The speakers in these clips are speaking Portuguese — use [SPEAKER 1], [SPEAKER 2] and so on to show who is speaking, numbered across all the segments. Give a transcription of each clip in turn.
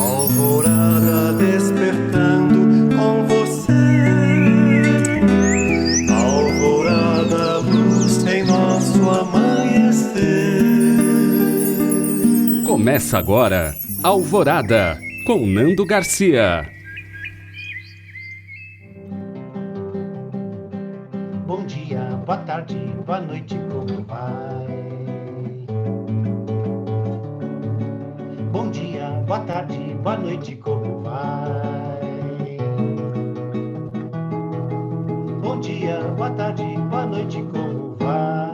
[SPEAKER 1] Alvorada despertando com você. Alvorada, luz em nosso amanhecer.
[SPEAKER 2] Começa agora, Alvorada, com Nando Garcia.
[SPEAKER 3] Bom dia, boa tarde, boa noite, como vai? Bom dia, boa tarde, boa noite, como vai? Bom dia, boa tarde, boa noite, como vai?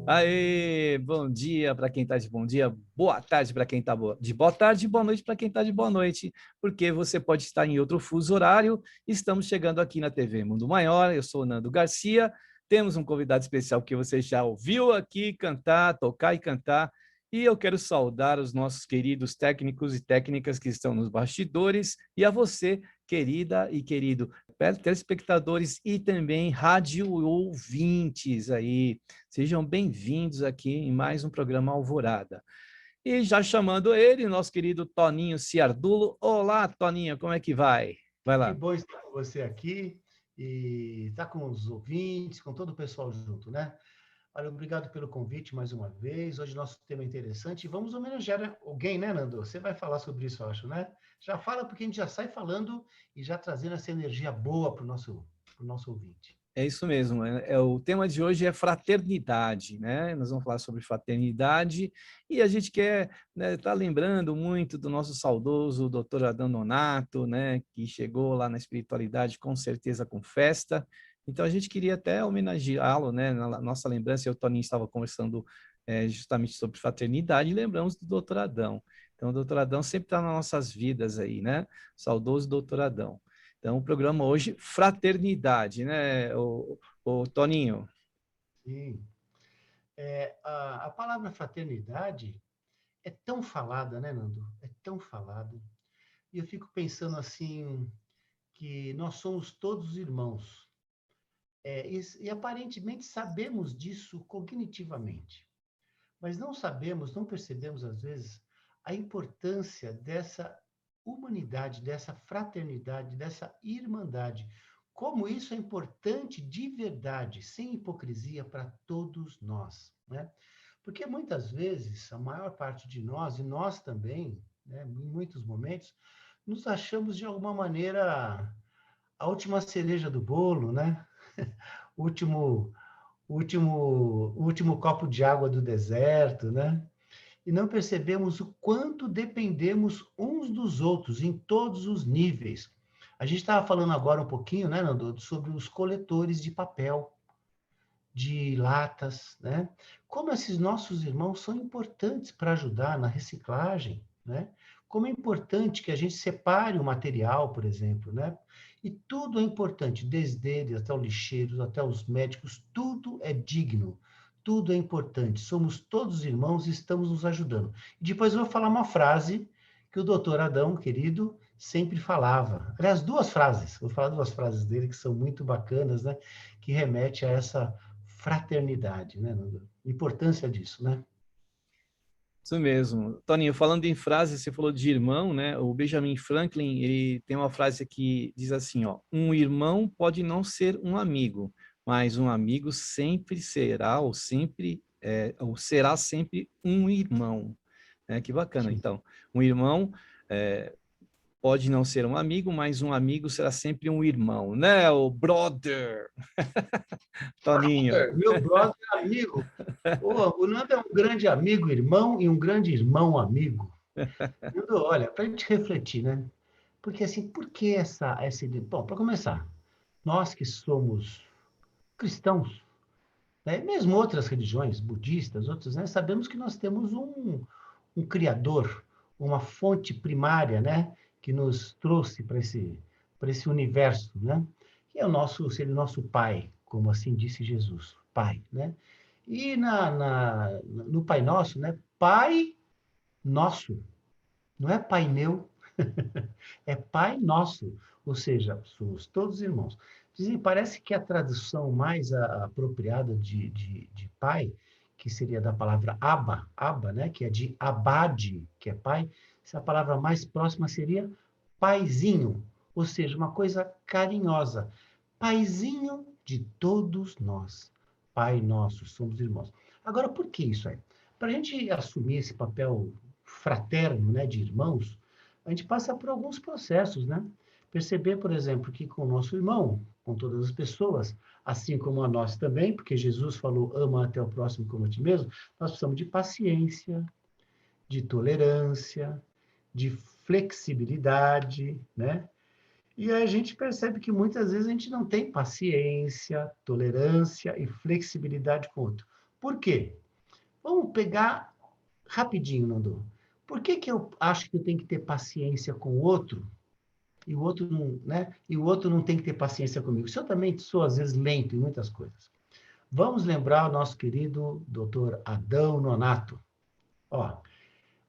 [SPEAKER 4] Aê, bom dia para quem está de bom dia, boa tarde para quem está de boa tarde, boa noite para quem está de boa noite, porque você pode estar em outro fuso horário. Estamos chegando aqui na TV Mundo Maior, eu sou o Nando Garcia, temos um convidado especial que você já ouviu aqui cantar, tocar e cantar, e eu quero saudar os nossos queridos técnicos e técnicas que estão nos bastidores, e a você, querida e querido telespectadores e também rádio ouvintes aí. Sejam bem-vindos aqui em mais um programa Alvorada. E já chamando ele, nosso querido Toninho Ciardulo. Olá, Toninho, como é que vai? Vai
[SPEAKER 3] Que
[SPEAKER 4] lá.
[SPEAKER 3] bom estar com você aqui e estar com os ouvintes, com todo o pessoal junto, né? Olha, obrigado pelo convite mais uma vez. Hoje nosso tema é interessante e vamos homenagear alguém, né, Nando? Você vai falar sobre isso, eu acho, né? Já fala porque a gente já sai falando e já trazendo essa energia boa para o nosso ouvinte.
[SPEAKER 4] É isso mesmo. O tema de hoje é fraternidade, né? Nós vamos falar sobre fraternidade e a gente quer, né, tá lembrando muito do nosso saudoso Dr. Adão Nonato, né? Que chegou lá na espiritualidade com certeza com festa. Então a gente queria até homenageá-lo, né? Na nossa lembrança, eu e o Toninho estava conversando justamente sobre fraternidade e lembramos do Dr. Adão. Então o Dr. Adão sempre está nas nossas vidas aí, né? Saudoso Dr. Adão. Então, o programa hoje, Fraternidade, né, o Toninho?
[SPEAKER 3] Sim. A palavra fraternidade é tão falada, né, Nando? É tão falada. E eu fico pensando assim, que nós somos todos irmãos. E aparentemente sabemos disso cognitivamente, mas não sabemos, não percebemos às vezes a importância dessa humanidade, dessa fraternidade, dessa irmandade. Como isso é importante de verdade, sem hipocrisia para todos nós, né? Porque muitas vezes, a maior parte de nós, e nós também, né, em muitos momentos, nos achamos de alguma maneira a última cereja do bolo, né? O último copo de água do deserto, né? E não percebemos o quanto dependemos uns dos outros em todos os níveis. A gente estava falando agora um pouquinho, né, Nando, sobre os coletores de papel, de latas, né? Como esses nossos irmãos são importantes para ajudar na reciclagem, né? Como é importante que a gente separe o material, por exemplo, né? E tudo é importante, desde eles até os lixeiros, até os médicos, tudo é digno, tudo é importante. Somos todos irmãos e estamos nos ajudando. E depois eu vou falar uma frase que o doutor Adão, querido, sempre falava. Aliás, duas frases. Vou falar duas frases dele que são muito bacanas, né? Que remete a essa fraternidade, né, Nando? Importância disso, né?
[SPEAKER 4] Isso mesmo. Toninho, falando em frases, você falou de irmão, né? O Benjamin Franklin, ele tem uma frase que diz assim, ó, um irmão pode não ser um amigo, mas um amigo sempre será ou será sempre um irmão. Né? Que bacana.
[SPEAKER 3] Sim.
[SPEAKER 4] Então, um irmão pode não ser um amigo, mas um amigo será sempre um irmão, né? O brother, Toninho.
[SPEAKER 3] Meu brother amigo. O Nando é um grande amigo, irmão, e um grande irmão amigo. Nando, olha, para a gente refletir, né? Porque assim, por que essa ideia? Bom, para começar, nós que somos cristãos, né? Mesmo outras religiões, budistas, outras, né? Sabemos que nós temos um criador, uma fonte primária, né? Que nos trouxe para esse universo, né? Que é o nosso, seria o nosso Pai, como assim disse Jesus, Pai, né? E no Pai Nosso, né? Pai Nosso, não é Pai meu, é Pai Nosso, ou seja, somos todos irmãos. Dizem, parece que a tradução mais apropriada de pai, que seria da palavra Abba, né? Que é de abade, que é pai. Essa palavra mais próxima seria paizinho, ou seja, uma coisa carinhosa. Paizinho de todos nós. Pai nosso, somos irmãos. Agora, por que isso aí? Para a gente assumir esse papel fraterno, né, de irmãos, a gente passa por alguns processos, né? Perceber, por exemplo, que com o nosso irmão, com todas as pessoas, assim como a nós também, porque Jesus falou, ama até o próximo como a ti mesmo, nós precisamos de paciência, de tolerância, de flexibilidade, né? E a gente percebe que muitas vezes a gente não tem paciência, tolerância e flexibilidade com o outro. Por quê? Vamos pegar rapidinho, Nando. Por que que eu acho que eu tenho que ter paciência com o outro e o outro não, né? E o outro não tem que ter paciência comigo? Se eu também sou às vezes lento em muitas coisas. Vamos lembrar o nosso querido doutor Adão Nonato. Ó,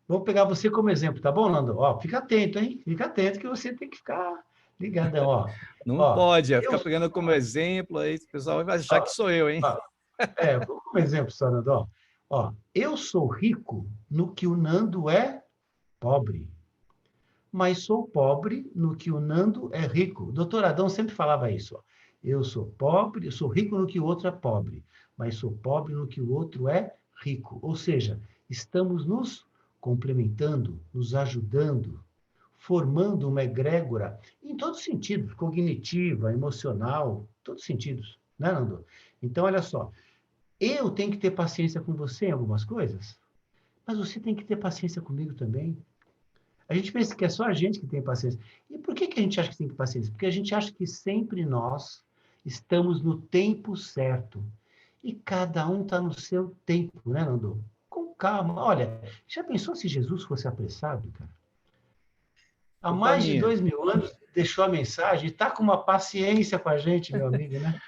[SPEAKER 3] vou pegar você como exemplo, tá bom, Nando? Ó, fica atento, hein? Fica atento que você tem que ficar ligadão, ó.
[SPEAKER 4] Não
[SPEAKER 3] Ó,
[SPEAKER 4] pode,
[SPEAKER 3] eu,
[SPEAKER 4] ficar pegando como exemplo, aí o pessoal vai achar
[SPEAKER 3] ó,
[SPEAKER 4] que sou eu, hein?
[SPEAKER 3] ó, como exemplo, só, Nando, ó, eu sou rico no que o Nando é pobre, mas sou pobre no que o Nando é rico. O doutor Adão sempre falava isso, ó. Eu sou pobre, eu sou rico no que o outro é pobre, mas sou pobre no que o outro é rico. Ou seja, estamos nos complementando, nos ajudando, formando uma egrégora em todos os sentidos, cognitiva, emocional, todos os sentidos, né, Nando? Então, olha só, eu tenho que ter paciência com você em algumas coisas, mas você tem que ter paciência comigo também. A gente pensa que é só a gente que tem paciência. E por que que a gente acha que tem paciência? Porque a gente acha que sempre nós estamos no tempo certo. E cada um está no seu tempo, né, Nando? Com calma. Olha, já pensou se Jesus fosse apressado, cara? Há
[SPEAKER 4] Ô,
[SPEAKER 3] mais de
[SPEAKER 4] Toninho,
[SPEAKER 3] 2000 anos deixou a mensagem e está com uma paciência com a gente, meu amigo, né?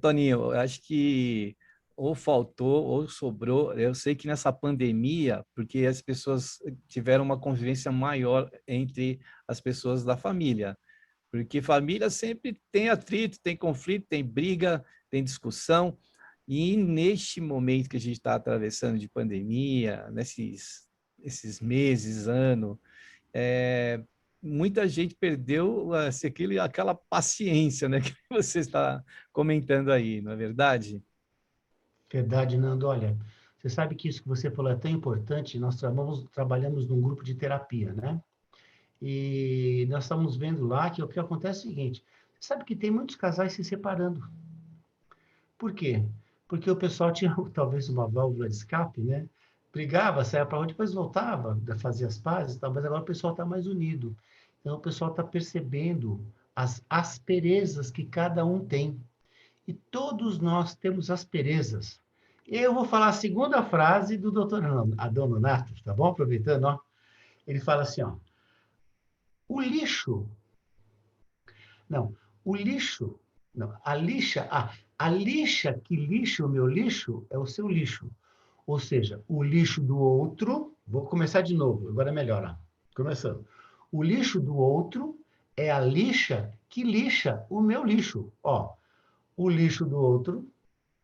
[SPEAKER 4] Toninho, eu acho que ou faltou ou sobrou. Eu sei que nessa pandemia, porque as pessoas tiveram uma convivência maior entre as pessoas da família, porque família sempre tem atrito, tem conflito, tem briga, tem discussão. E neste momento que a gente está atravessando de pandemia, esses meses, ano, é, muita gente perdeu assim, aquela paciência, né, que você está comentando aí, não é verdade?
[SPEAKER 3] Verdade, Nando. Olha, você sabe que isso que você falou é tão importante. Nós trabalhamos num grupo de terapia, né? E nós estamos vendo lá que o que acontece é o seguinte: você sabe que tem muitos casais se separando. Por quê? Porque o pessoal tinha talvez uma válvula de escape, né? Brigava, saía para rua, depois voltava, fazia as pazes, e tal, mas agora o pessoal está mais unido. Então o pessoal está percebendo as asperezas que cada um tem. E todos nós temos asperezas. Eu vou falar a segunda frase do doutor Adão Nonato, tá bom? Aproveitando, ó. Ele fala assim, ó. O lixo, não, o lixo, não, a lixa que lixa o meu lixo é o seu lixo. Ou seja, o lixo do outro, vou começar de novo, agora é melhor, ó. Começando. O lixo do outro é a lixa que lixa o meu lixo. Ó, o lixo do outro,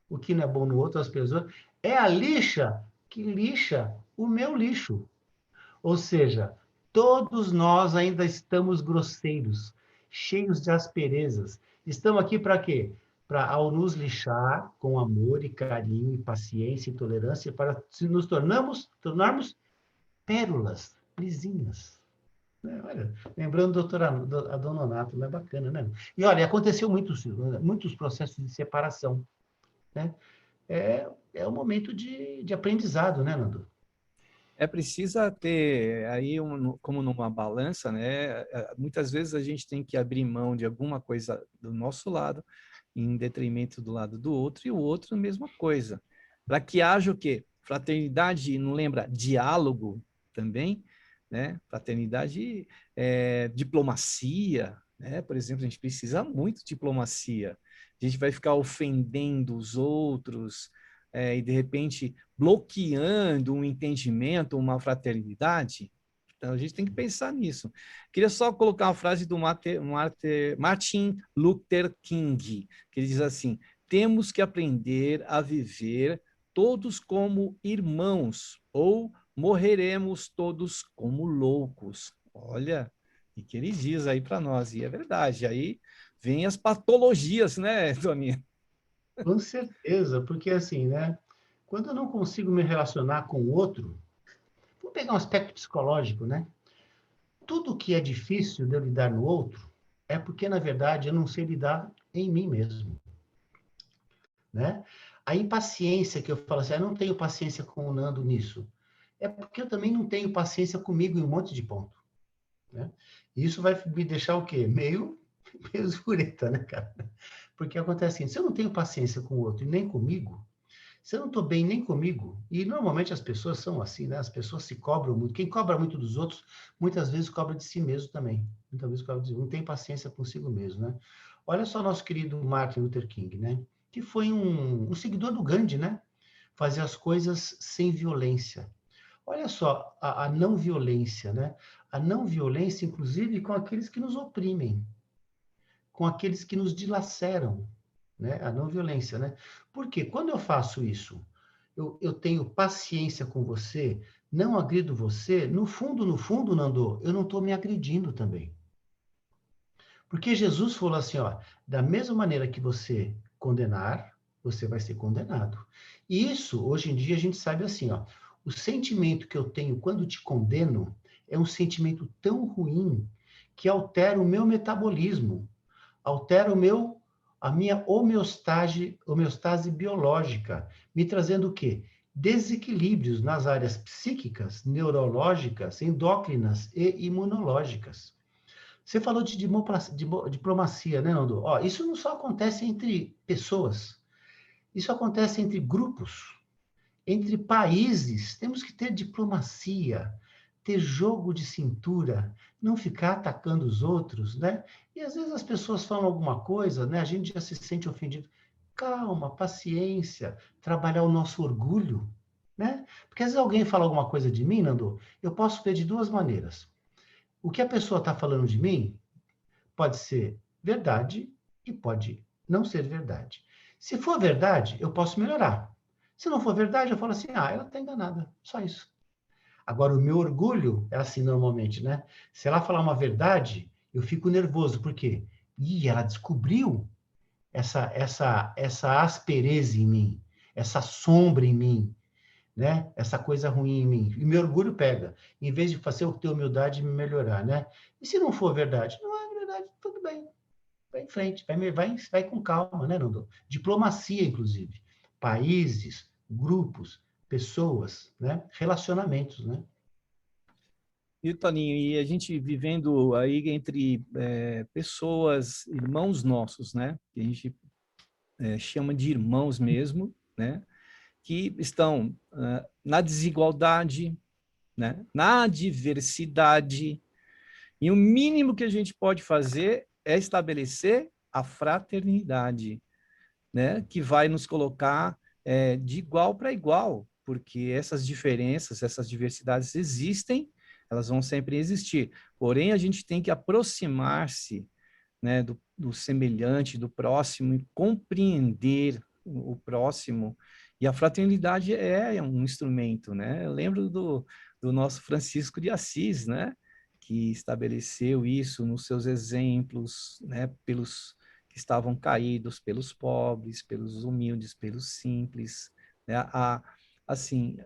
[SPEAKER 3] o que não é bom no outro, as pessoas, é a lixa que lixa o meu lixo. Ou seja, todos nós ainda estamos grosseiros, cheios de asperezas. Estamos aqui para quê? Para, ao nos lixar com amor e carinho e paciência e tolerância, para se nos tornarmos pérolas lisinhas. Né? Olha, lembrando do doutor Adão Nonato, não é bacana, né? E olha, aconteceu muitos processos de separação, né? É um momento de aprendizado, né, Nando?
[SPEAKER 4] É precisa ter aí, como numa balança, né? Muitas vezes a gente tem que abrir mão de alguma coisa do nosso lado, em detrimento do lado do outro, e o outro a mesma coisa. Para que haja o quê? Fraternidade, não lembra? Diálogo também, né? Fraternidade, diplomacia, né? Por exemplo, a gente precisa muito de diplomacia. A gente vai ficar ofendendo os outros, e de repente bloqueando um entendimento, uma fraternidade. Então, a gente tem que pensar nisso. Queria só colocar uma frase do Martin Luther King, que ele diz assim: temos que aprender a viver todos como irmãos, ou morreremos todos como loucos. Olha, o que ele diz aí para nós, e é verdade. Aí vem as patologias, né, Toninha?
[SPEAKER 3] Com certeza, porque assim, né? Quando eu não consigo me relacionar com o outro, vou pegar um aspecto psicológico, né? Tudo que é difícil de eu lidar no outro é porque, na verdade, eu não sei lidar em mim mesmo, né? A impaciência que eu falo assim, eu não tenho paciência com o Nando nisso, é porque eu também não tenho paciência comigo em um monte de ponto, né? Isso vai me deixar o quê? Meio escureta, né, cara? Porque acontece assim, se eu não tenho paciência com o outro e nem comigo, se eu não estou bem nem comigo, e normalmente as pessoas são assim, né? As pessoas se cobram muito. Quem cobra muito dos outros, muitas vezes cobra de si mesmo também. Muitas vezes cobra de, não tem paciência consigo mesmo, né? Olha só nosso querido Martin Luther King, né? Que foi um seguidor do Gandhi, né? Fazer as coisas sem violência. Olha só a não violência, né? A não violência, inclusive, com aqueles que nos oprimem, com aqueles que nos dilaceram, né? A não violência, né? Porque quando eu faço isso, eu tenho paciência com você, não agrido você, no fundo, Nando, eu não estou me agredindo também. Porque Jesus falou assim, ó, da mesma maneira que você condenar, você vai ser condenado. E isso, hoje em dia, a gente sabe assim, ó, o sentimento que eu tenho quando te condeno é um sentimento tão ruim que altera o meu metabolismo, altera a minha homeostase biológica, me trazendo o quê? Desequilíbrios nas áreas psíquicas, neurológicas, endócrinas e imunológicas. Você falou de diplomacia, né, Nando? Ó, isso não só acontece entre pessoas, isso acontece entre grupos, entre países. Temos que ter diplomacia, ter jogo de cintura, não ficar atacando os outros, né? E às vezes as pessoas falam alguma coisa, né? A gente já se sente ofendido. Calma, paciência, trabalhar o nosso orgulho, né? Porque às vezes alguém fala alguma coisa de mim, Nando, eu posso ver de duas maneiras. O que a pessoa está falando de mim pode ser verdade e pode não ser verdade. Se for verdade, eu posso melhorar. Se não for verdade, eu falo assim, ela está enganada, só isso. Agora, o meu orgulho é assim normalmente, né? Se ela falar uma verdade, eu fico nervoso, por quê? Ela descobriu essa aspereza em mim, essa sombra em mim, né? Essa coisa ruim em mim. E meu orgulho pega, em vez de fazer eu ter humildade e me melhorar, né? E se não for verdade? Não é verdade, tudo bem. Vai em frente, vai com calma, né, Nando? Diplomacia, inclusive. Países, grupos, pessoas, né? Relacionamentos, né?
[SPEAKER 4] E, Toninho, e a gente vivendo aí entre pessoas, irmãos nossos, né? Que a gente chama de irmãos mesmo, né? Que estão na desigualdade, né? Na diversidade. E o mínimo que a gente pode fazer é estabelecer a fraternidade, né? Que vai nos colocar de igual para igual, porque essas diferenças, essas diversidades existem, elas vão sempre existir. Porém, a gente tem que aproximar-se, né, do semelhante, do próximo, e compreender o próximo. E a fraternidade é um instrumento, né? Eu lembro do nosso Francisco de Assis, né? Que estabeleceu isso nos seus exemplos, né? Pelos que estavam caídos, pelos pobres, pelos humildes, pelos simples, né? Assim,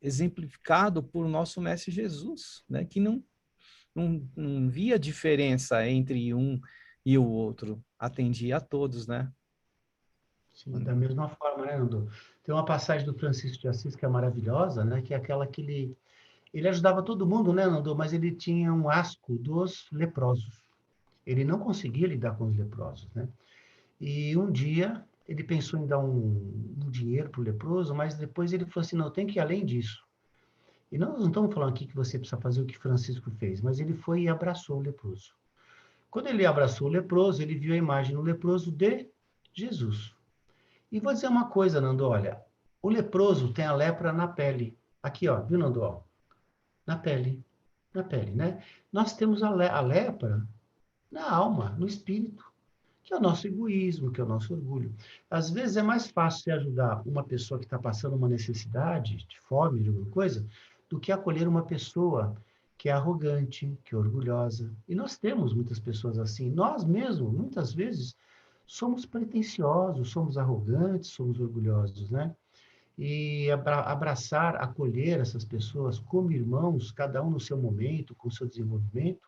[SPEAKER 4] exemplificado por nosso Mestre Jesus, né? Que não via diferença entre um e o outro, atendia a todos, né?
[SPEAKER 3] Sim, da mesma forma, né, Nando? Tem uma passagem do Francisco de Assis que é maravilhosa, né? Que é aquela que ele ajudava todo mundo, né, Nando? Mas ele tinha um asco dos leprosos. Ele não conseguia lidar com os leprosos, né? E um dia ele pensou em dar um dinheiro para o leproso, mas depois ele falou assim, não, tem que ir além disso. E nós não estamos falando aqui que você precisa fazer o que Francisco fez, mas ele foi e abraçou o leproso. Quando ele abraçou o leproso, ele viu a imagem no leproso de Jesus. E vou dizer uma coisa, Nando, olha, o leproso tem a lepra na pele. Aqui, ó, viu, Nando? Ó, na pele, né? Nós temos a lepra na alma, no espírito. que é o nosso egoísmo, que é o nosso orgulho. Às vezes é mais fácil você ajudar uma pessoa que está passando uma necessidade, de fome, de alguma coisa, do que acolher uma pessoa que é arrogante, que é orgulhosa. E nós temos muitas pessoas assim. Nós mesmos, muitas vezes, somos pretensiosos, somos arrogantes, somos orgulhosos, né? E abraçar, acolher essas pessoas como irmãos, cada um no seu momento, com o seu desenvolvimento,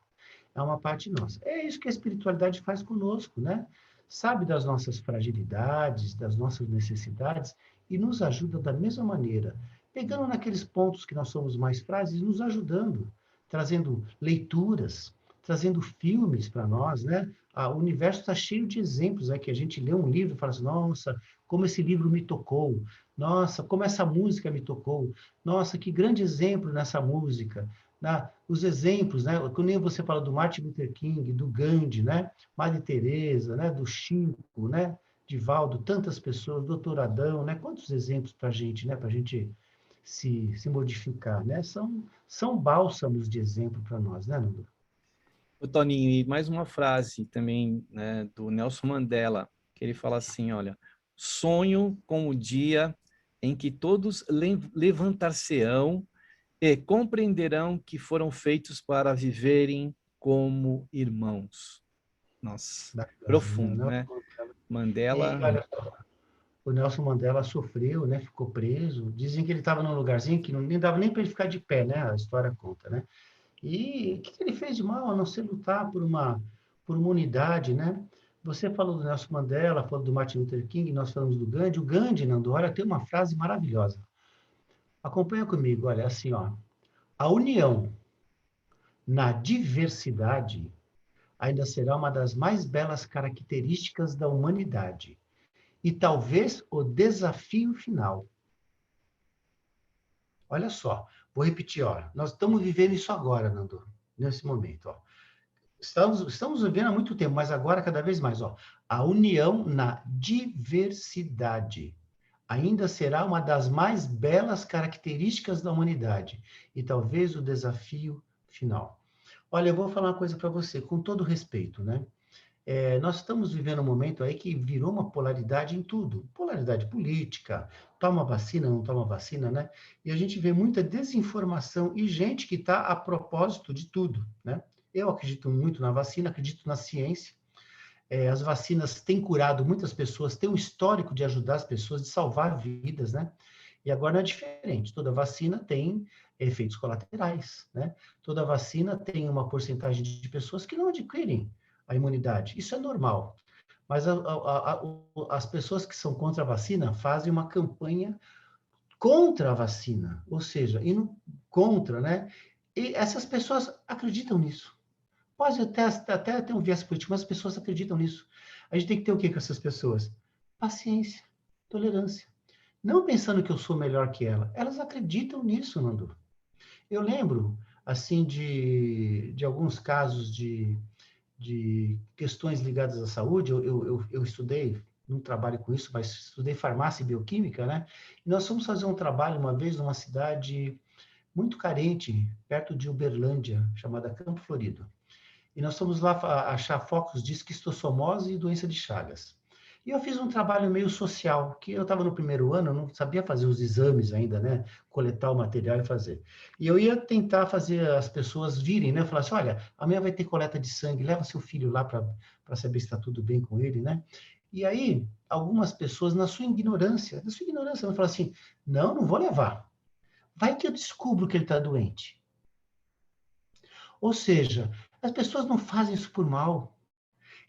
[SPEAKER 3] é uma parte nossa. É isso que a espiritualidade faz conosco, né? Sabe das nossas fragilidades, das nossas necessidades e nos ajuda da mesma maneira, pegando naqueles pontos que nós somos mais frágeis, nos ajudando, trazendo leituras, trazendo filmes para nós, né? O universo está cheio de exemplos, né? Que a gente lê um livro e fala assim, nossa, como esse livro me tocou, nossa, como essa música me tocou, nossa, que grande exemplo nessa música, né? Os exemplos, né? Quando nem você fala do Martin Luther King, do Gandhi, né? Madre Teresa, né? Do Chico, né? Divaldo, tantas pessoas, doutor Adão, né? Quantos exemplos para a gente, né? Para a gente se modificar, né? São bálsamos de exemplo para nós, né, Nando?
[SPEAKER 4] O Toninho, e mais uma frase também, né, do Nelson Mandela, que ele fala assim, olha, sonho com o dia em que todos levantar-se-ão e compreenderão que foram feitos para viverem como irmãos. Nossa,
[SPEAKER 3] Bacana, né?
[SPEAKER 4] profundo, né?
[SPEAKER 3] E
[SPEAKER 4] Mandela,
[SPEAKER 3] olha, o Nelson Mandela sofreu, né? Ficou preso. Dizem que ele estava num lugarzinho que não nem dava nem para ele ficar de pé, né? A história conta, né? E o que ele fez de mal a não ser lutar por uma unidade, né? Você falou do Nelson Mandela, falou do Martin Luther King, nós falamos do Gandhi. O Gandhi, Nando, olha, tem uma frase maravilhosa. Acompanha comigo, olha, assim, ó. A união na diversidade ainda será uma das mais belas características da humanidade e talvez o desafio final. Olha só, vou repetir, ó. Nós estamos vivendo isso agora, Nando, nesse momento, ó. Estamos vivendo há muito tempo, mas agora cada vez mais, ó. A união na diversidade ainda será uma das mais belas características da humanidade e talvez o desafio final. Olha, eu vou falar uma coisa para você, com todo respeito, né? Nós estamos vivendo um momento aí que virou uma polaridade em tudo. Polaridade política, toma vacina, não toma vacina, né? E a gente vê muita desinformação e gente que está a propósito de tudo, né? Eu acredito muito na vacina, acredito na ciência. As vacinas têm curado muitas pessoas, têm um histórico de ajudar as pessoas, de salvar vidas, né? E agora não é diferente. Toda vacina tem efeitos colaterais, né? Toda vacina tem uma porcentagem de pessoas que não adquirem a imunidade. Isso é normal. Mas as pessoas que são contra a vacina fazem uma campanha contra a vacina, ou seja, indo contra, né? E essas pessoas acreditam nisso. Pode até ter um viés político, mas as pessoas acreditam nisso. A gente tem que ter o quê com essas pessoas? Paciência, tolerância. Não pensando que eu sou melhor que ela. Elas acreditam nisso, Nando. Eu lembro, assim, de alguns casos de questões ligadas à saúde. Eu estudei, não trabalho com isso, mas estudei farmácia e bioquímica, né? E nós fomos fazer um trabalho uma vez numa cidade muito carente, perto de Uberlândia, chamada Campo Florido. E nós fomos lá achar focos de esquistossomose e doença de Chagas. E eu fiz um trabalho meio social, que eu estava no primeiro ano, eu não sabia fazer os exames ainda, né? Coletar o material e fazer. E eu ia tentar fazer as pessoas virem, né? Falar assim, olha, amanhã vai ter coleta de sangue, leva seu filho lá para saber se está tudo bem com ele, né? E aí, algumas pessoas, na sua ignorância, vão falar assim, não vou levar. Vai que eu descubro que ele está doente. Ou seja, as pessoas não fazem isso por mal.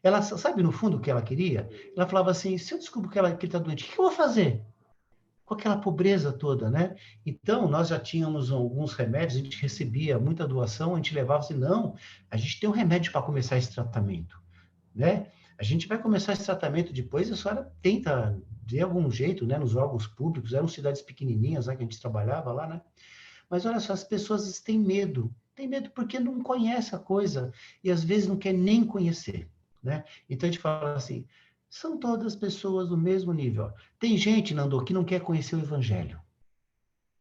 [SPEAKER 3] Ela sabe, no fundo, o que ela queria? Ela falava assim, se eu descubro que ele está doente, o que eu vou fazer? Com aquela pobreza toda, né? Então, nós já tínhamos alguns remédios, a gente recebia muita doação, a gente levava assim, não, a gente tem um remédio para começar esse tratamento, né? A gente vai começar esse tratamento depois, a senhora tenta, de algum jeito, né, nos órgãos públicos, eram cidades pequenininhas, né, que a gente trabalhava lá, né? Mas olha só, as pessoas têm medo porque não conhece a coisa e às vezes não quer nem conhecer, né? Então a gente fala assim, são todas pessoas do mesmo nível. Tem gente, Nando, que não quer conhecer o evangelho.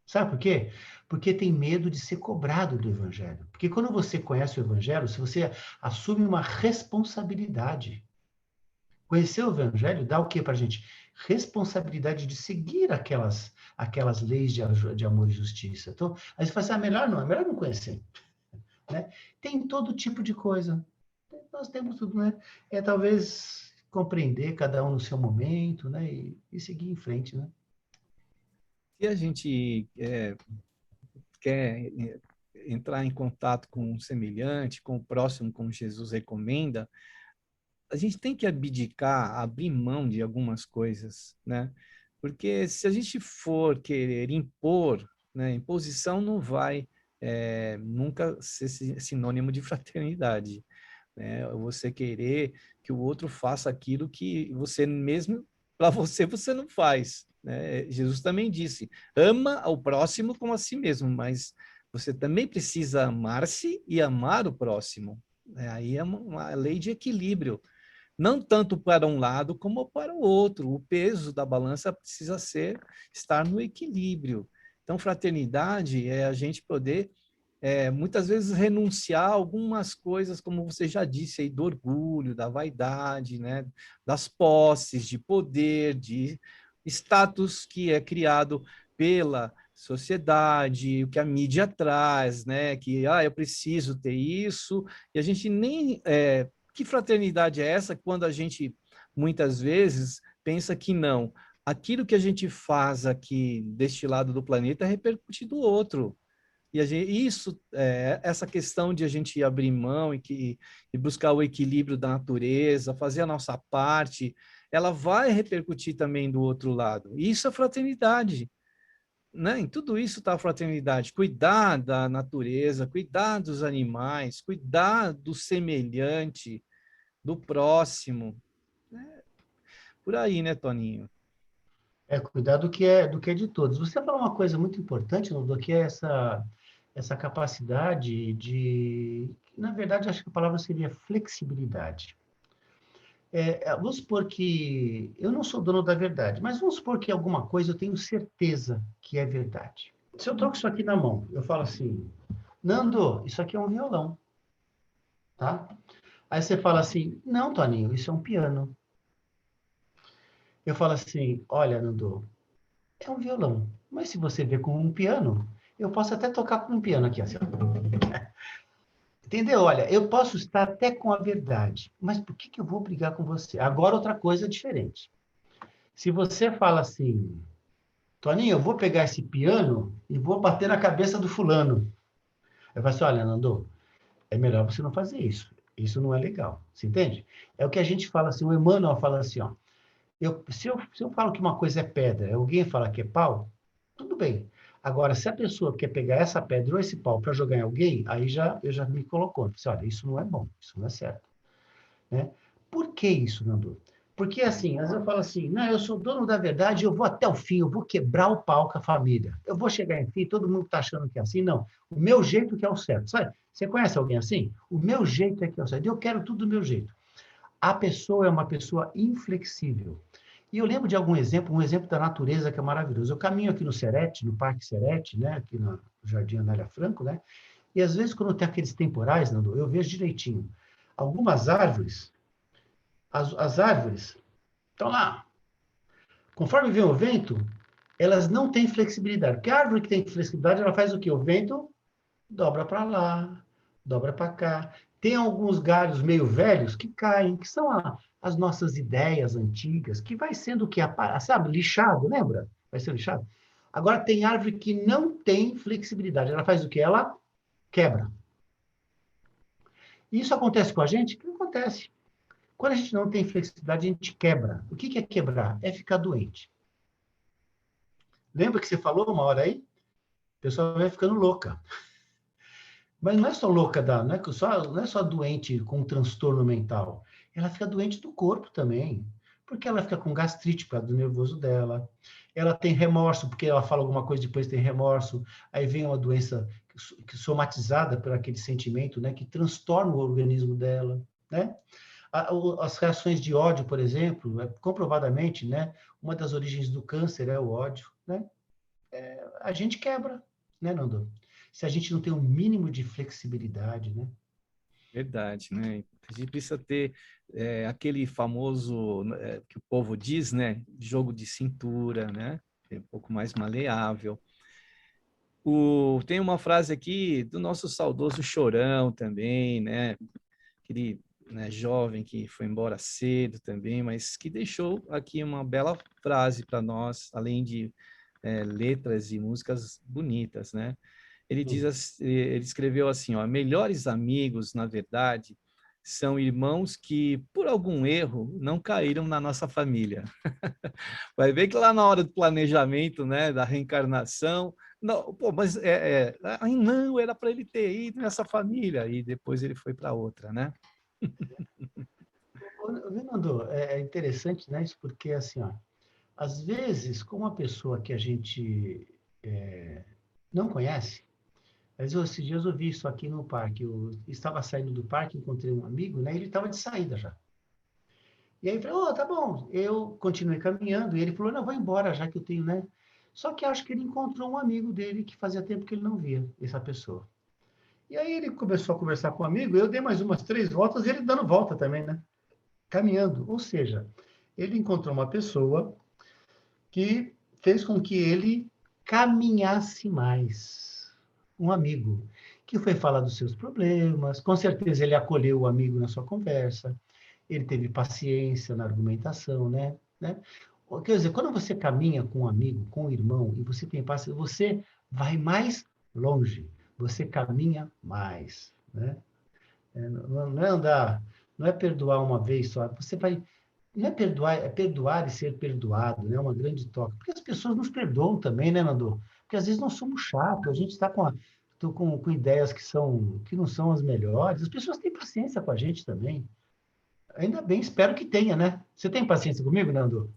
[SPEAKER 3] Sabe por quê? Porque tem medo de ser cobrado do evangelho. Porque quando você conhece o evangelho, se você assume uma responsabilidade, Conhecer o Evangelho dá o quê para a gente? Responsabilidade de seguir aquelas leis de amor e justiça. Então, aí você fala assim, é melhor não conhecer. Né? Tem todo tipo de coisa. Nós temos tudo, né? É talvez compreender cada um no seu momento, né? E seguir em frente, né?
[SPEAKER 4] Se a gente quer entrar em contato com o semelhante, com o próximo, como Jesus recomenda, a gente tem que abdicar, abrir mão de algumas coisas, né? Porque se a gente for querer impor, né, imposição não vai nunca ser sinônimo de fraternidade, né? Você querer que o outro faça aquilo que você mesmo, para você não faz, né? Jesus também disse, ama ao próximo como a si mesmo, mas você também precisa amar-se e amar o próximo, né? Aí é uma lei de equilíbrio, não tanto para um lado como para o outro. O peso da balança precisa estar no equilíbrio. Então, fraternidade é a gente poder, muitas vezes, renunciar a algumas coisas, como você já disse aí, do orgulho, da vaidade, né? Das posses, de poder, de status que é criado pela sociedade, o que a mídia traz, né? Que eu preciso ter isso, e a gente nem que fraternidade é essa quando a gente, muitas vezes, pensa que não? Aquilo que a gente faz aqui deste lado do planeta repercute do outro. E essa questão de a gente abrir mão e buscar o equilíbrio da natureza, fazer a nossa parte, ela vai repercutir também do outro lado. E isso é fraternidade, né? Em tudo isso está a fraternidade. Cuidar da natureza, cuidar dos animais, cuidar do semelhante, do próximo, né? Por aí, né, Toninho?
[SPEAKER 3] Cuidar do que é de todos. Você falou uma coisa muito importante, do que é essa capacidade na verdade, acho que a palavra seria flexibilidade. Vamos supor que eu não sou dono da verdade, mas vamos supor que alguma coisa eu tenho certeza que é verdade. Se eu toco isso aqui na mão, eu falo assim, Nando, isso aqui é um violão, tá? Aí você fala assim, não, Toninho, isso é um piano. Eu falo assim, olha, Nando, é um violão, mas se você vê como um piano, eu posso até tocar com um piano aqui, assim. Entendeu? Olha, eu posso estar até com a verdade, mas por que eu vou brigar com você? Agora, outra coisa diferente. Se você fala assim, Toninho, eu vou pegar esse piano e vou bater na cabeça do fulano. Eu falo assim, olha, Nando, é melhor você não fazer isso. Isso não é legal. Você entende? É o que a gente fala assim, o Emmanuel fala assim, ó, se eu falo que uma coisa é pedra, alguém fala que é pau, tudo bem. Agora, se a pessoa quer pegar essa pedra ou esse pau para jogar em alguém, aí eu já me colocou. Disse, olha, isso não é bom, isso não é certo. Né? Por que isso, Nando? Porque, assim, às vezes eu falo assim, não, eu sou dono da verdade, eu vou até o fim, eu vou quebrar o pau com a família. Eu vou chegar em fim, todo mundo está achando que é assim. Não, o meu jeito que é o certo. Sabe? Você conhece alguém assim? O meu jeito é que é o certo. Eu quero tudo do meu jeito. A pessoa é uma pessoa inflexível. E eu lembro de algum exemplo, um exemplo da natureza que é maravilhoso. Eu caminho aqui no Serete, no Parque Serete, né, aqui no Jardim Anália Franco, né, e às vezes quando tem aqueles temporais, Nando, eu vejo direitinho. Algumas árvores, as árvores estão lá. Conforme vem o vento, elas não têm flexibilidade. Porque a árvore que tem flexibilidade, ela faz o quê? O vento dobra para lá, dobra para cá. Tem alguns galhos meio velhos que caem, que são as nossas ideias antigas, que vai sendo o que? Sabe, lixado, lembra? Vai ser lixado. Agora, tem árvore que não tem flexibilidade. Ela faz o quê? Ela quebra. E isso acontece com a gente? O que acontece? Quando a gente não tem flexibilidade, a gente quebra. O que é quebrar? É ficar doente. Lembra que você falou uma hora aí? A pessoa vai ficando louca. Mas não é só louca, não é só doente com transtorno mental. Ela fica doente do corpo também. Porque ela fica com gastrite por causa do nervoso dela. Ela tem remorso, porque ela fala alguma coisa, depois tem remorso. Aí vem uma doença somatizada por aquele sentimento, né, que transtorna o organismo dela, né? As reações de ódio, por exemplo, comprovadamente, né, uma das origens do câncer é o ódio, né? A gente quebra, né, Nando? Se a gente não tem um mínimo de flexibilidade, né?
[SPEAKER 4] Verdade, né? A gente precisa ter aquele famoso que o povo diz, né? Jogo de cintura, né? É um pouco mais maleável. Tem uma frase aqui do nosso saudoso Chorão também, né? Aquele, né, jovem que foi embora cedo também, mas que deixou aqui uma bela frase para nós, além de letras e músicas bonitas, né? Ele escreveu assim, ó, melhores amigos, na verdade, são irmãos que, por algum erro, não caíram na nossa família. Vai ver que lá na hora do planejamento, né, da reencarnação, não, pô, mas ai, não, era para ele ter ido nessa família, e depois ele foi para outra, né?
[SPEAKER 3] Fernando, é interessante, né, isso porque, assim, ó, às vezes, com uma pessoa que a gente não conhece, mas esses dias eu vi isso aqui no parque. Eu estava saindo do parque, encontrei um amigo, né? Ele estava de saída já. E aí eu falei, oh, tá bom. Eu continuei caminhando e ele falou, não, vou embora já que eu tenho, né? Só que acho que ele encontrou um amigo dele que fazia tempo que ele não via essa pessoa. E aí ele começou a conversar com o amigo, eu dei mais umas 3 voltas e ele dando volta também, né? Caminhando. Ou seja, ele encontrou uma pessoa que fez com que ele caminhasse mais. Um amigo que foi falar dos seus problemas, com certeza ele acolheu o amigo na sua conversa, ele teve paciência na argumentação, né? Quer dizer, quando você caminha com um amigo, com um irmão, e você tem paciência, você vai mais longe, você caminha mais, né? Não é andar, não é perdoar uma vez só, você vai não é perdoar, é perdoar e ser perdoado, né? Uma grande toca. Porque as pessoas nos perdoam também, né, Nando? Porque às vezes nós somos chatos, a gente está com ideias que não são as melhores. As pessoas têm paciência com a gente também. Ainda bem, espero que tenha, né? Você tem paciência comigo, Nando?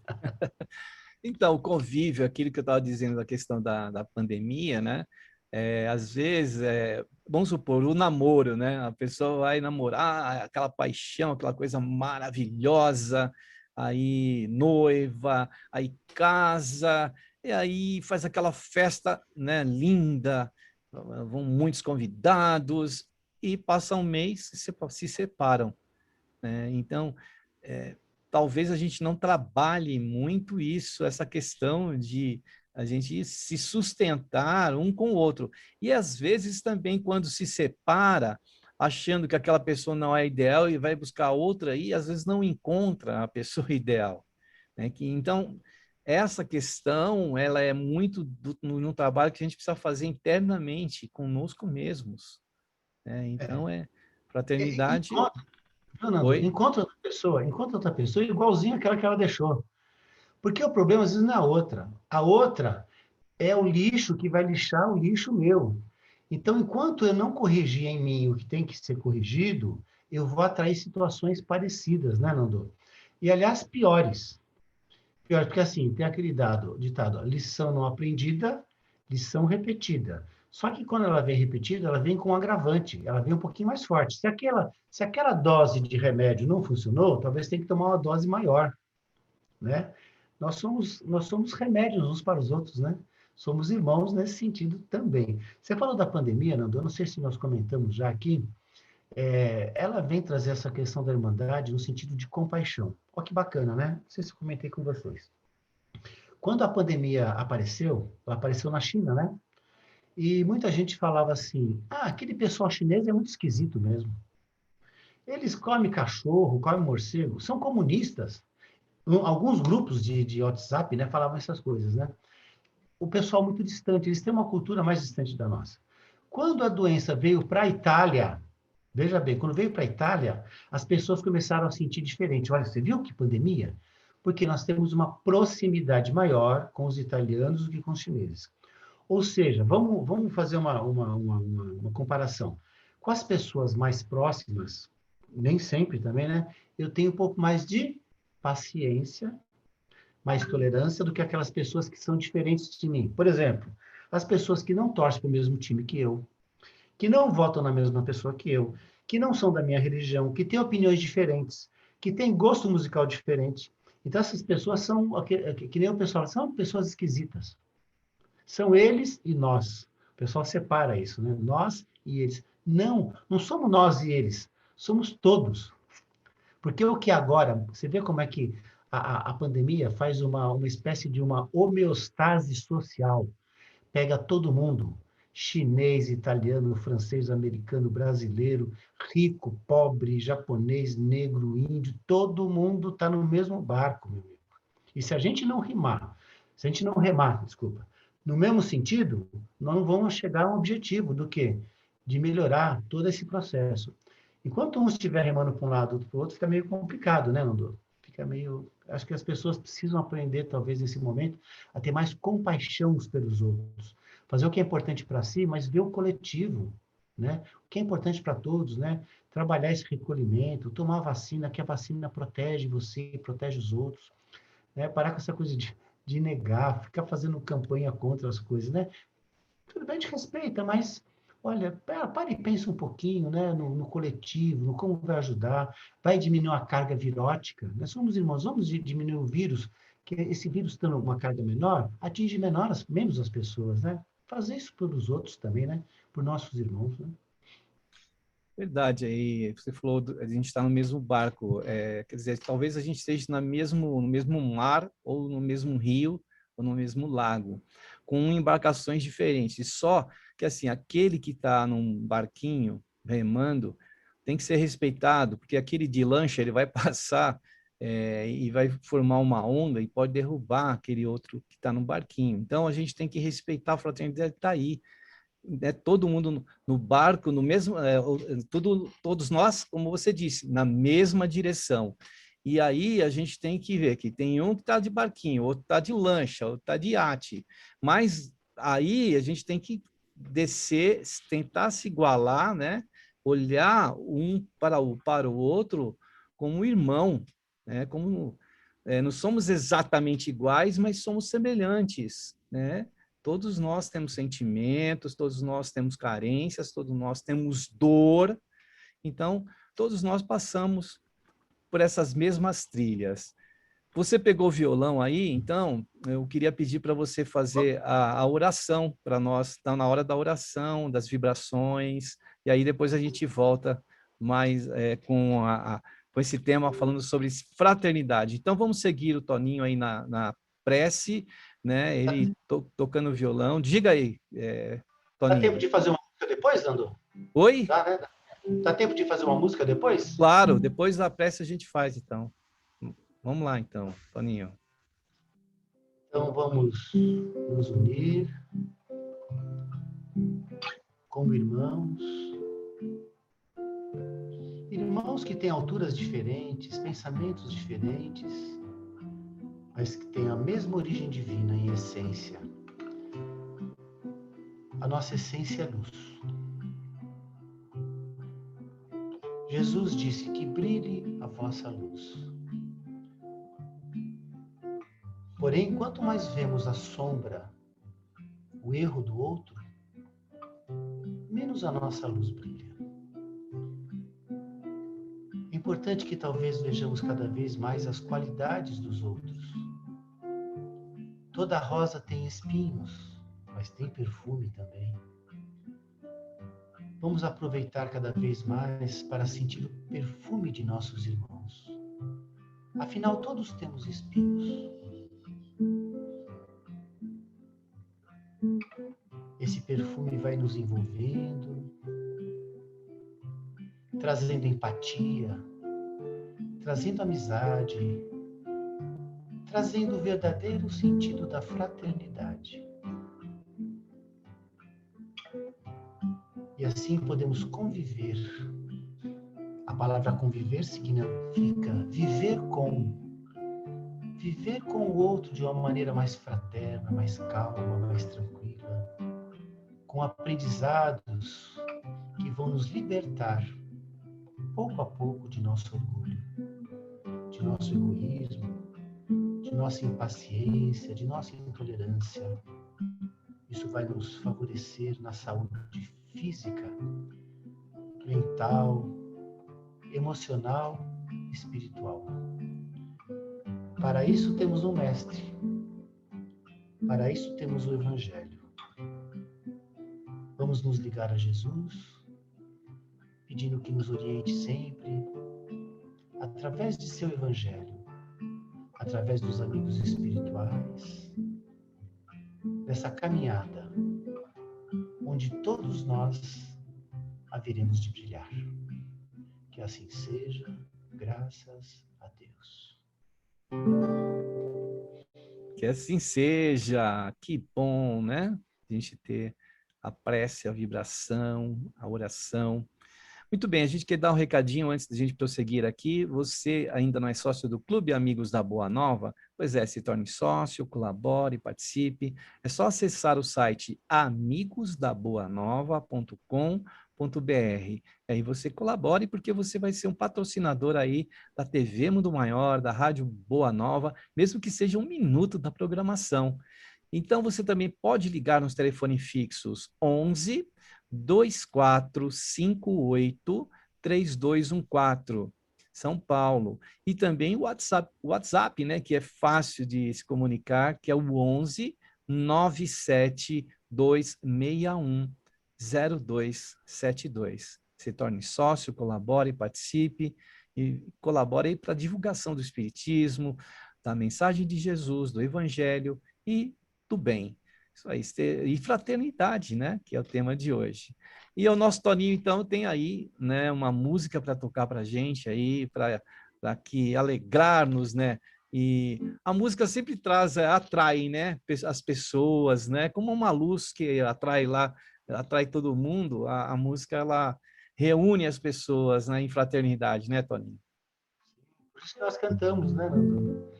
[SPEAKER 4] Então, o convívio, aquilo que eu estava dizendo da questão da pandemia, né? Às vezes, vamos supor, o namoro, né? A pessoa vai namorar, aquela paixão, aquela coisa maravilhosa, aí noiva, aí casa, e aí faz aquela festa, né, linda, vão muitos convidados, e passa um mês e se separam, né? Então, é, talvez a gente não trabalhe muito isso, essa questão de a gente se sustentar um com o outro. E às vezes também quando se separa, achando que aquela pessoa não é ideal e vai buscar outra e às vezes não encontra a pessoa ideal, né? Então essa questão ela é muito no trabalho que a gente precisa fazer internamente conosco mesmos, né? Então fraternidade.
[SPEAKER 3] Fernando,
[SPEAKER 4] Oi?
[SPEAKER 3] encontra outra pessoa igualzinha àquela que ela deixou. Porque o problema às vezes não é a outra. A outra é o lixo que vai lixar o lixo meu. Então, enquanto eu não corrigir em mim o que tem que ser corrigido, eu vou atrair situações parecidas, né, Nando? E, aliás, piores. Piores, porque assim, tem aquele ditado, ó, lição não aprendida, lição repetida. Só que quando ela vem repetida, ela vem com um agravante, ela vem um pouquinho mais forte. Se aquela dose de remédio não funcionou, talvez tenha que tomar uma dose maior, né? Nós somos remédios uns para os outros, né? Somos irmãos nesse sentido também. Você falou da pandemia, Nando, eu não sei se nós comentamos já aqui, ela vem trazer essa questão da irmandade no sentido de compaixão. Olha que bacana, né? Não sei se eu comentei com vocês. Quando a pandemia apareceu, ela apareceu na China, né? E muita gente falava assim, aquele pessoal chinês é muito esquisito mesmo. Eles comem cachorro, comem morcego, são comunistas. Alguns grupos de WhatsApp, né, falavam essas coisas, né? O pessoal muito distante, eles têm uma cultura mais distante da nossa. Quando a doença veio para a Itália, veja bem, quando veio para a Itália, as pessoas começaram a sentir diferente. Olha, você viu que pandemia? Porque nós temos uma proximidade maior com os italianos do que com os chineses. Ou seja, vamos fazer uma comparação. Com as pessoas mais próximas, nem sempre também, né? Eu tenho um pouco mais de paciência, mais tolerância do que aquelas pessoas que são diferentes de mim. Por exemplo, as pessoas que não torcem para o mesmo time que eu, que não votam na mesma pessoa que eu, que não são da minha religião, que têm opiniões diferentes, que têm gosto musical diferente. Então, essas pessoas são, que nem o pessoal, são pessoas esquisitas. São eles e nós. O pessoal separa isso, né? Nós e eles. Não somos nós e eles. somos todos. Porque o que agora, você vê como é que a pandemia faz uma espécie de uma homeostase social, pega todo mundo, chinês, italiano, francês, americano, brasileiro, rico, pobre, japonês, negro, índio, todo mundo está no mesmo barco, meu amigo. E se a gente não rimar, se a gente não remar, desculpa, no mesmo sentido, nós não vamos chegar a um objetivo do quê? De melhorar todo esse processo. Enquanto um estiver remando para um lado, outro para o outro, fica meio complicado, né, Nando? Fica meio... Acho que as pessoas precisam aprender, talvez, nesse momento, a ter mais compaixão uns pelos outros. Fazer o que é importante para si, mas ver o coletivo, né? O que é importante para todos, né? Trabalhar esse recolhimento, tomar vacina, que a vacina protege você, protege os outros, né? Parar com essa coisa de negar, ficar fazendo campanha contra as coisas, né? Tudo bem, a gente respeita, mas, olha, para e pensa um pouquinho, né? No coletivo, no como vai ajudar, vai diminuir a carga virótica. Nós somos irmãos, vamos diminuir o vírus, que esse vírus tendo uma carga menor, atinge menos as pessoas, né? Fazer isso pelos outros também, né? Por nossos irmãos, né?
[SPEAKER 4] Verdade, aí você falou, a gente está no mesmo barco, quer dizer, talvez a gente esteja no mesmo mar, ou no mesmo rio, ou no mesmo lago, com embarcações diferentes, só que assim, aquele que está num barquinho remando tem que ser respeitado, porque aquele de lancha ele vai passar e vai formar uma onda e pode derrubar aquele outro que está no barquinho, então a gente tem que respeitar a fraternidade que está aí, né, todo mundo no barco, no mesmo, todos nós, como você disse, na mesma direção. E aí a gente tem que ver que tem um que está de barquinho, outro está de lancha, outro está de iate. Mas aí a gente tem que descer, tentar se igualar, né? Olhar um para o outro como irmão, né? Como não somos exatamente iguais, mas somos semelhantes, né? Todos nós temos sentimentos, todos nós temos carências, todos nós temos dor. Então, todos nós passamos por essas mesmas trilhas. Você pegou o violão aí, então eu queria pedir para você fazer a oração para nós. Está na hora da oração, das vibrações, e aí depois a gente volta mais com esse tema falando sobre fraternidade. Então vamos seguir o Toninho aí na prece, né? Ele tocando violão. Diga aí,
[SPEAKER 3] Dá tempo
[SPEAKER 4] Toninho.
[SPEAKER 3] de fazer uma música depois, Nando?
[SPEAKER 4] Oi?
[SPEAKER 3] Dá, né? Dá tempo de fazer uma música depois?
[SPEAKER 4] Claro, depois da prece a gente faz, então. Vamos lá, então, Toninho.
[SPEAKER 3] Então vamos nos unir como irmãos. Irmãos que têm alturas diferentes, pensamentos diferentes, mas que têm a mesma origem divina em essência. A nossa essência é luz. Jesus disse que brilhe a vossa luz. Porém, quanto mais vemos a sombra, o erro do outro, menos a nossa luz brilha. É importante que talvez vejamos cada vez mais as qualidades dos outros. Toda rosa tem espinhos, mas tem perfume também. Vamos aproveitar cada vez mais para sentir o perfume de nossos irmãos. Afinal, todos temos espinhos. Esse perfume vai nos envolvendo, trazendo empatia, trazendo amizade, trazendo o verdadeiro sentido da fraternidade. E assim podemos conviver. A palavra conviver significa viver com o outro de uma maneira mais fraterna, mais calma, mais tranquila, com aprendizados que vão nos libertar, pouco a pouco, de nosso orgulho, de nosso egoísmo, de nossa impaciência, de nossa intolerância. Isso vai nos favorecer na saúde física, mental, emocional e espiritual. Para isso temos um mestre. Para isso temos o Evangelho. Vamos nos ligar a Jesus, pedindo que nos oriente sempre, através de seu Evangelho, através dos amigos espirituais, dessa caminhada, onde todos nós haveremos de brilhar. Que assim seja, graças a Deus.
[SPEAKER 4] Que assim seja. Que bom, né? A gente ter a prece, a vibração, a oração. Muito bem, a gente quer dar um recadinho antes da gente prosseguir aqui. Você ainda não é sócio do Clube Amigos da Boa Nova? Pois é, se torne sócio, colabore, participe. É só acessar o site amigosdaboanova.com.br. Aí você colabore porque você vai ser um patrocinador aí da TV Mundo Maior, da Rádio Boa Nova, mesmo que seja 1 minuto da programação. Então você também pode ligar nos telefones fixos 11 2458 3214, São Paulo. E também o WhatsApp, né, que é fácil de se comunicar, que é o 11 97261 0272. Se torne sócio, colabore, participe e colabore para a divulgação do Espiritismo, da mensagem de Jesus, do Evangelho e do bem. Isso aí, e fraternidade, né? Que é o tema de hoje. E o nosso Toninho, então, tem aí, né, uma música para tocar para a gente aí, para que alegrarmos, né? E a música sempre atrai, né? As pessoas, né? Como uma luz que atrai todo mundo, a música, ela reúne as pessoas, né, em fraternidade, né, Toninho?
[SPEAKER 3] Por isso que nós cantamos, né, Nando?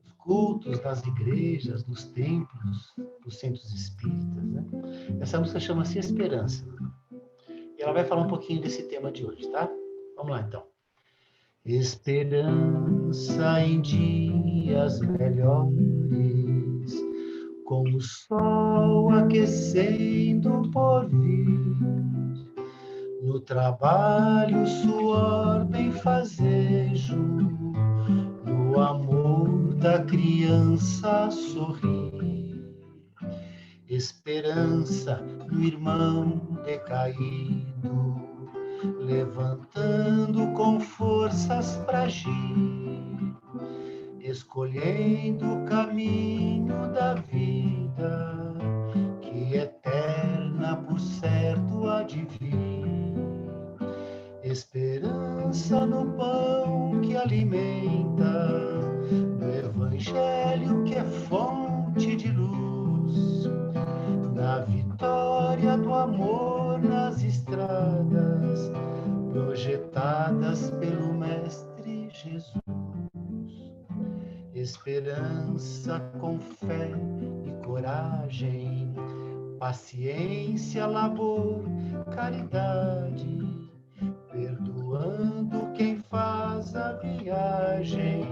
[SPEAKER 3] Nos cultos, nas igrejas, nos templos, nos centros espíritas, né? Essa música chama-se Esperança. E ela vai falar um pouquinho desse tema de hoje, tá? Vamos lá, então. Esperança em dias melhores, com o sol aquecendo por vir, no trabalho, suor, benfazejo, no amor da criança sorrir. Esperança no irmão decaído, levantando com forças pra agir, escolhendo o caminho da vida, que eterna por certo há de vir. Esperança no pão que alimenta, no evangelho que é fonte de luz, na vitória do amor nas estradas, projetadas pelo Mestre Jesus. Esperança com fé e coragem, paciência, labor, caridade, perdoando quem faz a viagem,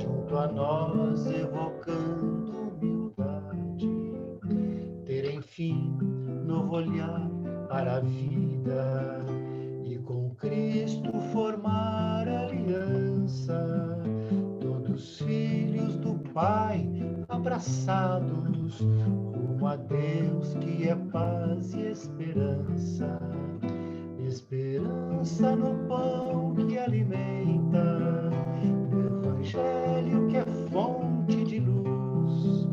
[SPEAKER 3] junto a nós evocando humildade, ter enfim novo olhar para a vida e com Cristo formar aliança, todos filhos do Pai abraçados, rumo a Deus que é paz e esperança. Esperança no pão que alimenta, no evangelho que é fonte de luz,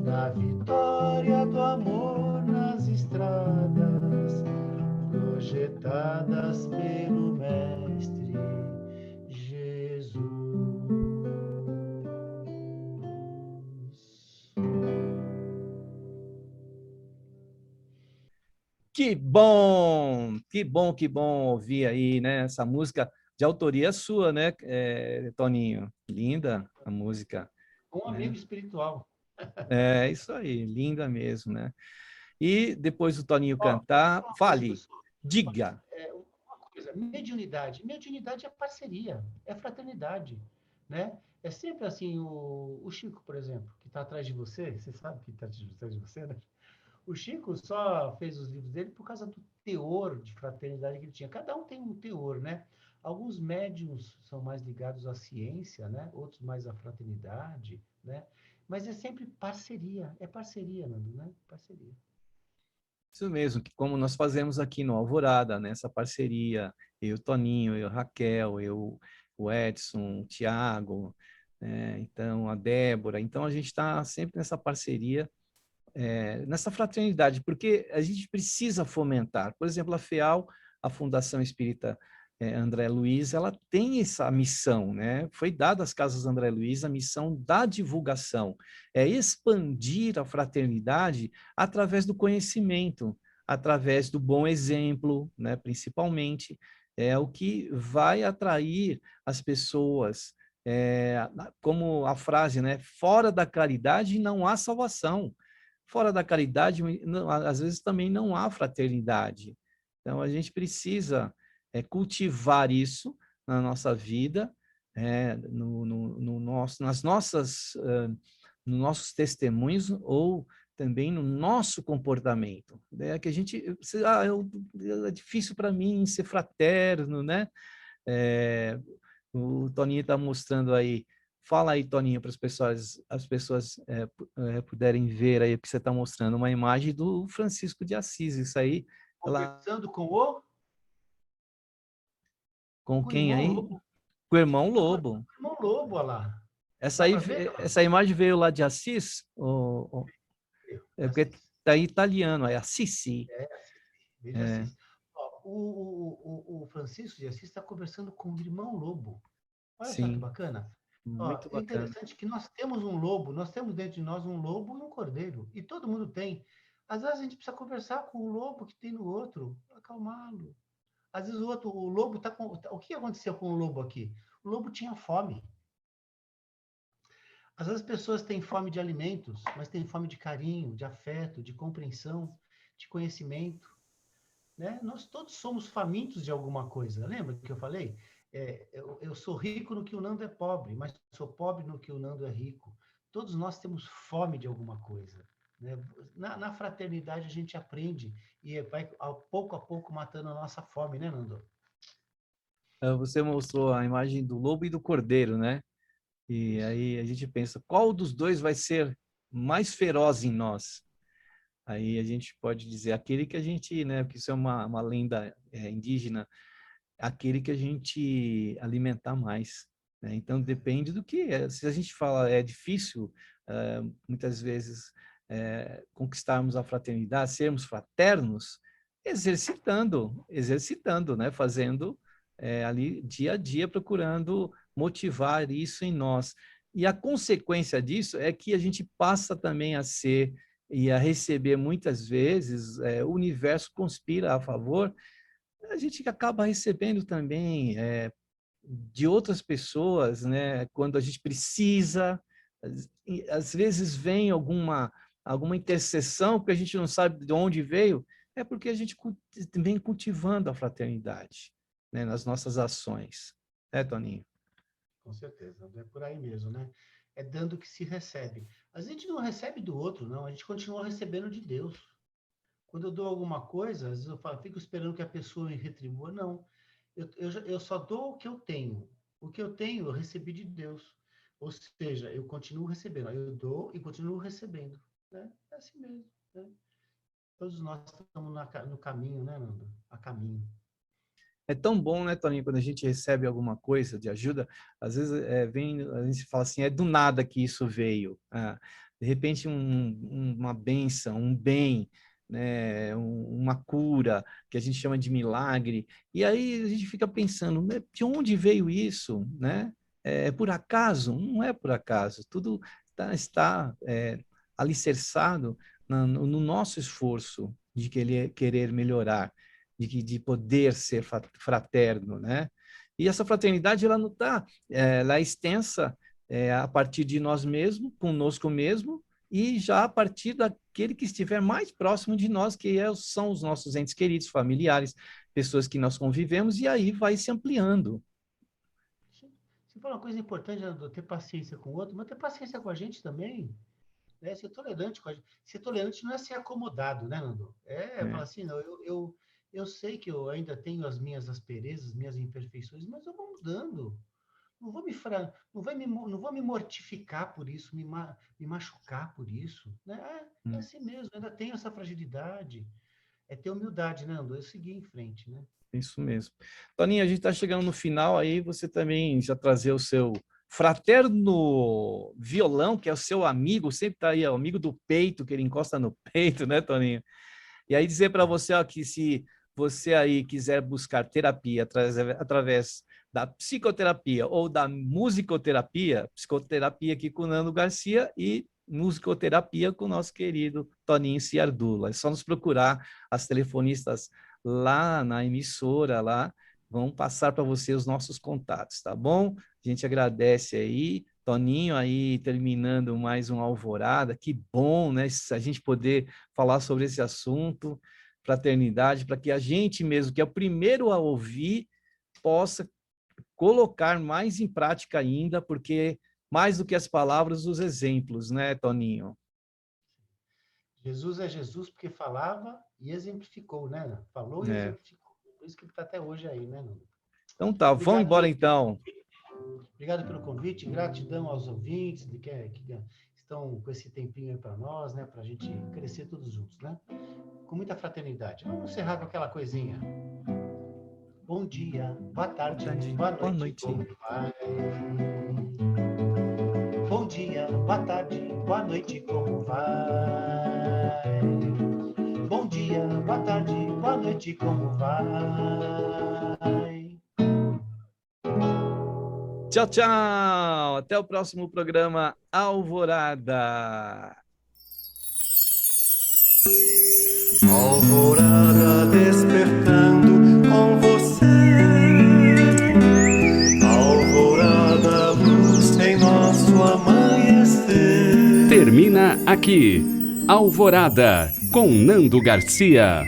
[SPEAKER 3] na vitória do amor nas estradas, projetadas pelo Mestre Jesus.
[SPEAKER 4] Que bom, que bom, que bom ouvir aí, né? Essa música de autoria sua, né, Toninho? Linda a música,
[SPEAKER 3] Um
[SPEAKER 4] né?
[SPEAKER 3] amigo espiritual.
[SPEAKER 4] É isso aí, linda mesmo, né? E depois do Toninho
[SPEAKER 3] Ó,
[SPEAKER 4] cantar,
[SPEAKER 3] uma coisa,
[SPEAKER 4] fale,
[SPEAKER 3] pessoal.
[SPEAKER 4] diga.
[SPEAKER 3] Uma coisa, mediunidade. Mediunidade é parceria, é fraternidade, né? É sempre assim, o Chico, por exemplo, que está atrás de você sabe que está atrás de você, né? O Chico só fez os livros dele por causa do teor de fraternidade que ele tinha. Cada um tem um teor, né? Alguns médiums são mais ligados à ciência, né? Outros mais à fraternidade, né? Mas é sempre parceria, Nando, né? Parceria.
[SPEAKER 4] Isso mesmo, que como nós fazemos aqui no Alvorada, nessa parceria, eu, o Toninho, eu, a Raquel, eu, o Edson, o Thiago, então a Débora. Então a gente está sempre nessa parceria, nessa fraternidade, porque a gente precisa fomentar. Por exemplo, a FEAL, a Fundação Espírita André Luiz, ela tem essa missão, né? Foi dada às Casas André Luiz a missão da divulgação, é expandir a fraternidade através do conhecimento, através do bom exemplo, né? Principalmente, é o que vai atrair as pessoas, como a frase, né? Fora da caridade não há salvação. Fora da caridade, às vezes também não há fraternidade. Então, a gente precisa cultivar isso na nossa vida, no nosso, nas nossas, nos nossos testemunhos ou também no nosso comportamento. Que a gente, é difícil para mim ser fraterno, né? O Toninho está mostrando aí. Fala aí, Toninho, para as pessoas puderem ver aí o que você está mostrando, uma imagem do Francisco de Assis. Isso aí,
[SPEAKER 3] Conversando com o
[SPEAKER 4] quem
[SPEAKER 3] irmão
[SPEAKER 4] aí?
[SPEAKER 3] Lobo.
[SPEAKER 4] Com o irmão
[SPEAKER 3] Tá conversando
[SPEAKER 4] Lobo.
[SPEAKER 3] com o irmão Lobo, olha lá.
[SPEAKER 4] Essa,
[SPEAKER 3] Dá
[SPEAKER 4] aí,
[SPEAKER 3] para ver?
[SPEAKER 4] essa imagem veio lá de Assis, porque
[SPEAKER 3] Assis.
[SPEAKER 4] está em italiano, é Assisi.
[SPEAKER 3] Assis. Veja
[SPEAKER 4] É,
[SPEAKER 3] Assis. Ó, o Francisco de Assis está conversando com o irmão Lobo. Olha só que
[SPEAKER 4] sim,
[SPEAKER 3] bacana. Ó,
[SPEAKER 4] muito
[SPEAKER 3] é
[SPEAKER 4] bacana.
[SPEAKER 3] interessante que nós temos um lobo, nós temos dentro de nós um lobo e um cordeiro, e todo mundo tem. Às vezes a gente precisa conversar com o lobo que tem no outro, acalmá-lo. Às vezes o lobo está com. O que aconteceu com o lobo aqui? O lobo tinha fome. Às vezes as pessoas têm fome de alimentos, mas têm fome de carinho, de afeto, de compreensão, de conhecimento. Né? Nós todos somos famintos de alguma coisa. Lembra que eu falei? Eu sou rico no que o Nando é pobre, mas sou pobre no que o Nando é rico. Todos nós temos fome de alguma coisa. Né? Na fraternidade a gente aprende e vai a pouco matando a nossa fome, né, Nando?
[SPEAKER 4] Você mostrou a imagem do lobo e do cordeiro, né? E
[SPEAKER 3] Isso.
[SPEAKER 4] aí a gente pensa, qual dos dois vai ser mais feroz em nós? Aí a gente pode dizer aquele que a gente, né? Porque isso é uma lenda indígena, aquele que a gente alimentar mais. Né? Então depende do que é. Se a gente fala é difícil, muitas vezes conquistarmos a fraternidade, sermos fraternos, exercitando, né? Fazendo ali dia a dia, procurando motivar isso em nós. E a consequência disso é que a gente passa também a ser e a receber muitas vezes, o universo conspira a favor, a gente acaba recebendo também de outras pessoas, né? Quando a gente precisa, às vezes vem alguma intercessão que a gente não sabe de onde veio, é porque a gente vem cultivando a fraternidade, né? Nas nossas ações, né, Toninho?
[SPEAKER 3] Com certeza, é por aí mesmo, né? É dando que se recebe. A gente não recebe do outro, não, a gente continua recebendo de Deus. Quando eu dou alguma coisa, às vezes fico esperando que a pessoa me retribua. Não, eu só dou o que eu tenho. O que eu tenho, eu recebi de Deus. Ou seja, eu continuo recebendo. Eu dou e continuo recebendo. Né? É assim mesmo. Né? Todos nós estamos no caminho, né, Nando? A caminho.
[SPEAKER 4] É tão bom, né, Toninho, quando a gente recebe alguma coisa de ajuda, às vezes a gente fala assim, é do nada que isso veio. De repente, uma bênção, um bem, né, uma cura, que a gente chama de milagre. E aí a gente fica pensando, né, de onde veio isso? Né? É por acaso? Não é por acaso. Tudo está alicerçado no nosso esforço de querer melhorar de poder ser fraterno, né? E essa fraternidade ela não está, ela é extensa a partir de nós mesmos, conosco mesmo, e já a partir daquele que estiver mais próximo de nós, que são os nossos entes queridos, familiares, pessoas que nós convivemos, e aí vai se ampliando.
[SPEAKER 3] Você falou uma coisa importante, Nando, ter paciência com o outro, mas ter paciência com a gente também. Né? Ser tolerante com a gente. Ser tolerante não é ser acomodado, né, Nando? Falar
[SPEAKER 4] Né?
[SPEAKER 3] assim, não, eu sei que eu ainda tenho as minhas asperezas, minhas imperfeições, mas eu vou mudando. Não vou me mortificar por isso, me machucar por isso. Né? É
[SPEAKER 4] Hum.
[SPEAKER 3] assim mesmo, ainda tenho essa fragilidade. é ter humildade, né, Nando? É seguir em frente, né?
[SPEAKER 4] Isso mesmo. Toninho, a gente está chegando no final aí, você também já trazer o seu fraterno violão, que é o seu amigo, sempre está aí, é o amigo do peito, que ele encosta no peito, né, Toninho? E aí dizer para você ó, que se você aí quiser buscar terapia através da psicoterapia ou da musicoterapia, psicoterapia aqui com o Nando Garcia e musicoterapia com o nosso querido Toninho Ciardula. É só nos procurar, as telefonistas lá na emissora, lá, vão passar para você os nossos contatos, tá bom? A gente agradece aí, Toninho aí terminando mais um Alvorada, que bom, né? A gente poder falar sobre esse assunto, fraternidade, para que a gente mesmo, que é o primeiro a ouvir, possa colocar mais em prática ainda, porque mais do que as palavras, os exemplos, né, Toninho?
[SPEAKER 3] Jesus é Jesus porque falava e exemplificou, né? Falou e
[SPEAKER 4] É.
[SPEAKER 3] exemplificou. Por isso que ele está até hoje aí, né, Nando?
[SPEAKER 4] Então tá, vamos embora então.
[SPEAKER 3] Obrigado pelo convite, gratidão aos ouvintes que estão com esse tempinho aí para nós, né? Para a gente crescer todos juntos, né? Com muita fraternidade. Vamos encerrar com aquela coisinha. Bom dia, boa tarde, boa noite. Como vai? Bom dia, boa tarde, boa noite, como vai? Bom dia, boa tarde, boa noite, como vai?
[SPEAKER 4] Tchau, tchau. Até o próximo programa Alvorada.
[SPEAKER 1] Alvorada despertando com você. Alvorada, luz em nosso amanhecer.
[SPEAKER 2] Termina aqui Alvorada com Nando Garcia.